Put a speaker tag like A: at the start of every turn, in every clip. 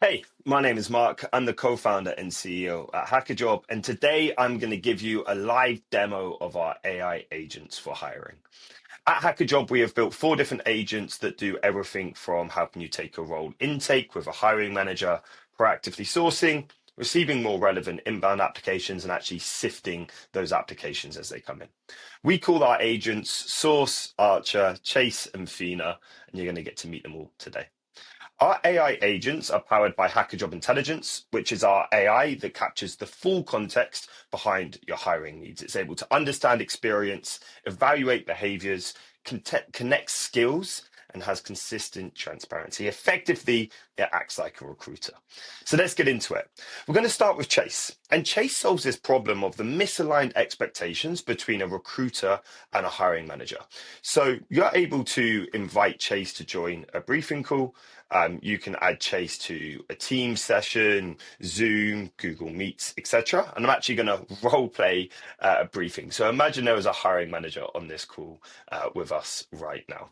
A: Hey, my name is Mark. I'm the co-founder and CEO at hackajob, and today I'm going to give you a live demo of our AI agents for hiring. At hackajob, we have built four different agents that do everything from helping you take a role intake with a hiring manager, proactively sourcing, receiving more relevant inbound applications, and actually sifting those applications as they come in. We call our agents Source, Archer, Chase, and Fina, and you're going to get to meet them all today. Our AI agents are powered by hackajob Intelligence, which is our AI that captures the full context behind your hiring needs. It's able to understand experience, evaluate behaviors, connect skills, and has consistent transparency. Effectively, it acts like a recruiter. So let's get into it. We're going to start with Chase. And Chase solves this problem of the misaligned expectations between a recruiter and a hiring manager. So you're able to invite Chase to join a briefing call. You can add Chase to a team session, Zoom, Google Meets, etc. And I'm actually going to role play a briefing. So imagine there was a hiring manager on this call with us right now.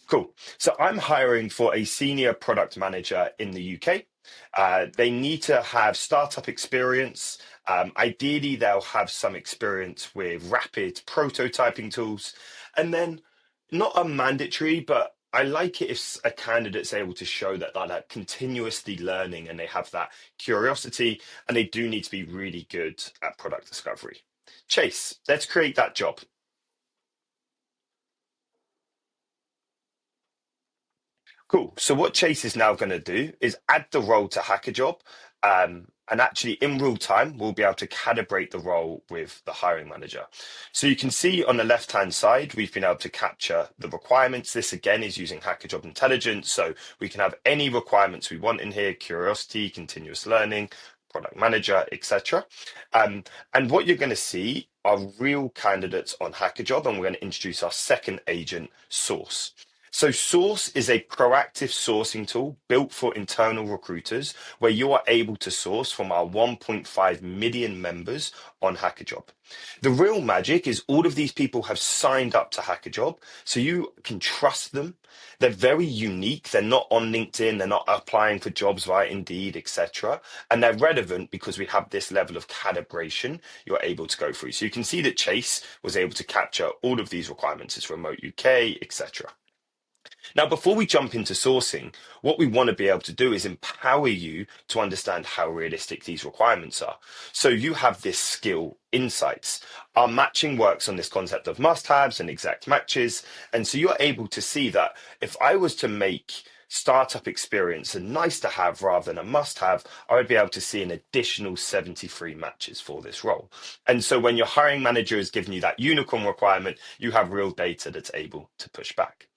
A: Cool. So I'm hiring for a senior product manager in the UK. They need to have startup experience. Ideally, they'll have some experience with rapid prototyping tools. And then, not a mandatory, but I like it if a candidate's able to show that they're like continuously learning and they have that curiosity, and they do need to be really good at product discovery. Chase, let's create that job. Cool. So what Chase is now going to do is add the role to hackajob. And actually, in real time, we'll be able to calibrate the role with the hiring manager. So you can see on the left-hand side, we've been able to capture the requirements. This again is using hackajob Intelligence. So we can have any requirements we want in here: curiosity, continuous learning, product manager, etc. And what you're going to see are real candidates on hackajob, and we're going to introduce our second agent, Source. So Source is a proactive sourcing tool built for internal recruiters where you are able to source from our 1.5 million members on hackajob. The real magic is all of these people have signed up to hackajob, so you can trust them. They're very unique. They're not on LinkedIn. They're not applying for jobs via Indeed, etc. And they're relevant because we have this level of calibration you're able to go through. So you can see that Chase was able to capture all of these requirements. It's remote UK, etc. Now, before we jump into sourcing, what we want to be able to do is empower you to understand how realistic these requirements are. So you have this skill insights. Our matching works on this concept of must-haves and exact matches. And so you're able to see that if I was to make startup experience a nice to have rather than a must have, I would be able to see an additional 73 matches for this role. And so when your hiring manager is giving you that unicorn requirement, you have real data that's able to push back.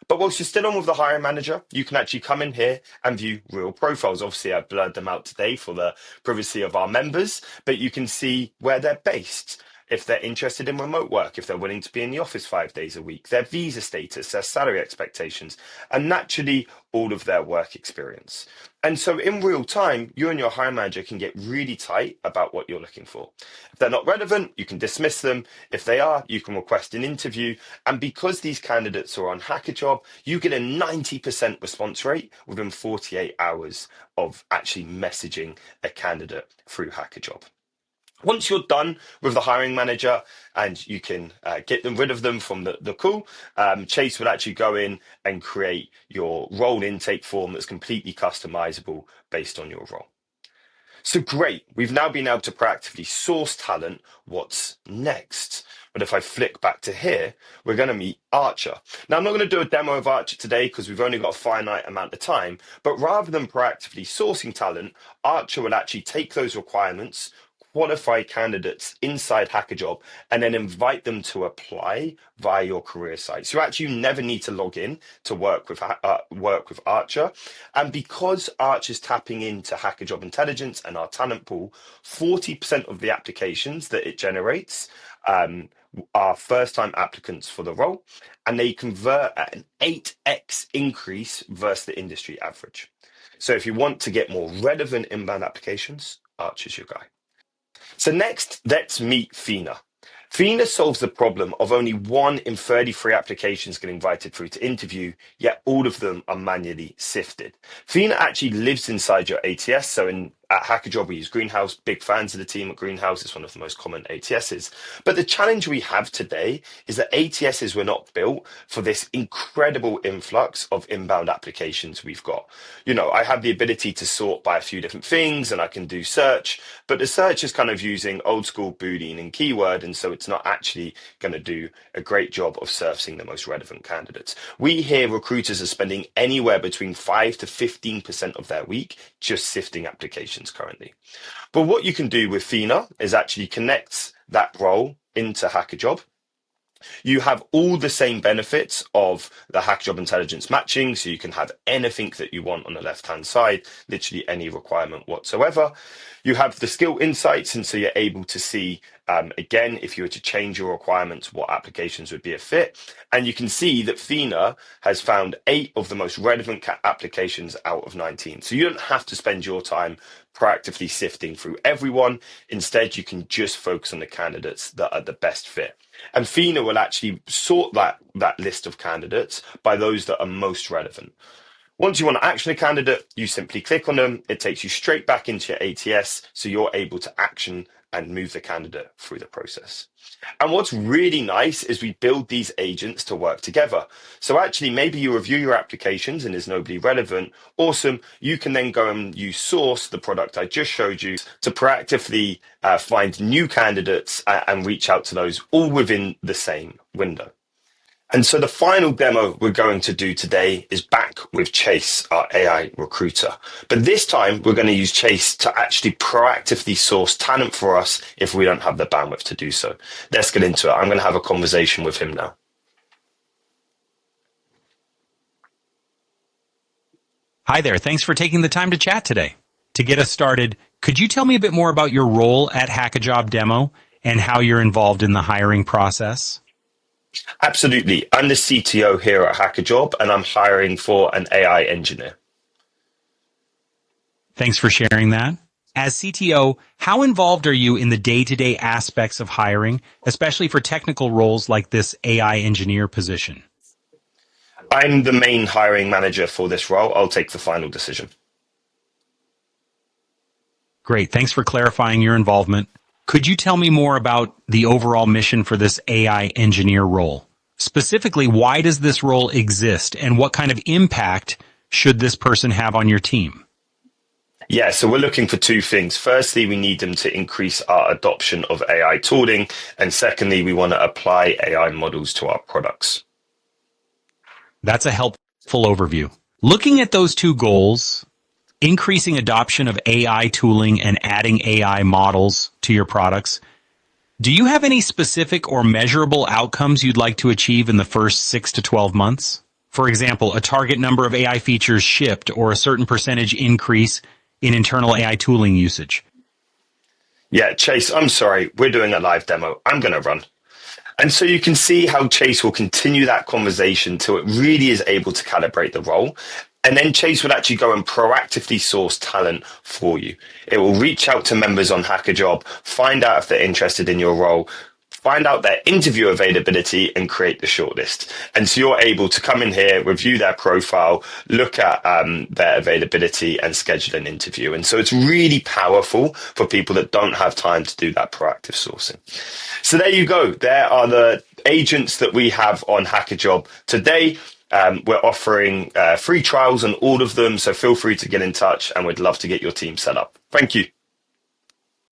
A: But whilst you're still on with the hiring manager, you can actually come in here and view real profiles. Obviously, I've blurred them out today for the privacy of our members, but you can see where they're based, if they're interested in remote work, if they're willing to be in the office 5 days a week, their visa status, their salary expectations, and naturally all of their work experience. And so in real time, you and your hiring manager can get really tight about what you're looking for. If they're not relevant, you can dismiss them. If they are, you can request an interview. And because these candidates are on hackajob, you get a 90% response rate within 48 hours of actually messaging a candidate through hackajob. Once you're done with the hiring manager and you can get them rid of them from the call, Chase would actually go in and create your role intake form that's completely customizable based on your role. So great, we've now been able to proactively source talent. What's next? But if I flick back to here, we're going to meet Archer. Now, I'm not going to do a demo of Archer today because we've only got a finite amount of time, but rather than proactively sourcing talent, Archer will actually take those requirements, qualify candidates inside hackajob, and then invite them to apply via your career site. So actually you never need to log in to work with Archer. And because Archer's tapping into hackajob Intelligence and our talent pool, 40% of the applications that it generates are first-time applicants for the role, and they convert at an 8x increase versus the industry average. So if you want to get more relevant inbound applications, Archer's your guy. So next, let's meet Fina. Fina solves the problem of only 1 in 33 applications get invited through to interview, yet all of them are manually sifted. Fina actually lives inside your ATS. So at hackajob, we use Greenhouse. Big fans of the team at Greenhouse. It's one of the most common ATSs. But the challenge we have today is that ATSs were not built for this incredible influx of inbound applications we've got. I have the ability to sort by a few different things and I can do search, but the search is kind of using old school Boolean and keyword. And so it's not actually going to do a great job of surfacing the most relevant candidates. We hear recruiters are spending anywhere between 5 to 15% of their week just sifting applications currently. But what you can do with Fina is actually connect that role into HackerJob. You have all the same benefits of the HackerJob intelligence matching. So you can have anything that you want on the left-hand side, literally any requirement whatsoever. You have the skill insights. And so you're able to see, again, if you were to change your requirements, what applications would be a fit. And you can see that Fina has found 8 of the most relevant applications out of 19. So you don't have to spend your time proactively sifting through everyone. Instead, you can just focus on the candidates that are the best fit. And Fina will actually sort that list of candidates by those that are most relevant. Once you want to action a candidate, you simply click on them. It takes you straight back into your ATS, so you're able to action and move the candidate through the process. And what's really nice is we build these agents to work together. So actually, maybe you review your applications and there's nobody relevant. Awesome. You can then go and use Source, the product I just showed you, to proactively find new candidates and reach out to those all within the same window. And so the final demo we're going to do today is back with Chase, our AI recruiter. But this time we're going to use Chase to actually proactively source talent for us if we don't have the bandwidth to do so. Let's get into it. I'm going to have a conversation with him now.
B: Hi there. Thanks for taking the time to chat today. To get us started, could you tell me a bit more about your role at Hackajob Demo and how you're involved in the hiring process?
A: Absolutely. I'm the CTO here at hackajob, and I'm hiring for an AI engineer.
B: Thanks for sharing that. As CTO, how involved are you in the day-to-day aspects of hiring, especially for technical roles like this AI engineer position?
A: I'm the main hiring manager for this role. I'll take the final decision.
B: Great. Thanks for clarifying your involvement. Could you tell me more about the overall mission for this AI engineer role? Specifically, why does this role exist and what kind of impact should this person have on your team?
A: Yeah, so we're looking for 2 things. Firstly, we need them to increase our adoption of AI tooling. And secondly, we want to apply AI models to our products.
B: That's a helpful overview. Looking at those 2 goals, increasing adoption of AI tooling and adding AI models to your products, do you have any specific or measurable outcomes you'd like to achieve in the first 6 to 12 months? For example, a target number of AI features shipped or a certain percentage increase in internal AI tooling usage?
A: Yeah, Chase, I'm sorry. We're doing a live demo. I'm going to run. And so you can see how Chase will continue that conversation till it really is able to calibrate the role. And then Chase would actually go and proactively source talent for you. It will reach out to members on HackerJob, find out if they're interested in your role, find out their interview availability and create the shortlist. And so you're able to come in here, review their profile, look at their availability and schedule an interview. And so it's really powerful for people that don't have time to do that proactive sourcing. So there you go. There are the agents that we have on HackerJob today. We're offering free trials on all of them. So feel free to get in touch and we'd love to get your team set up. Thank you.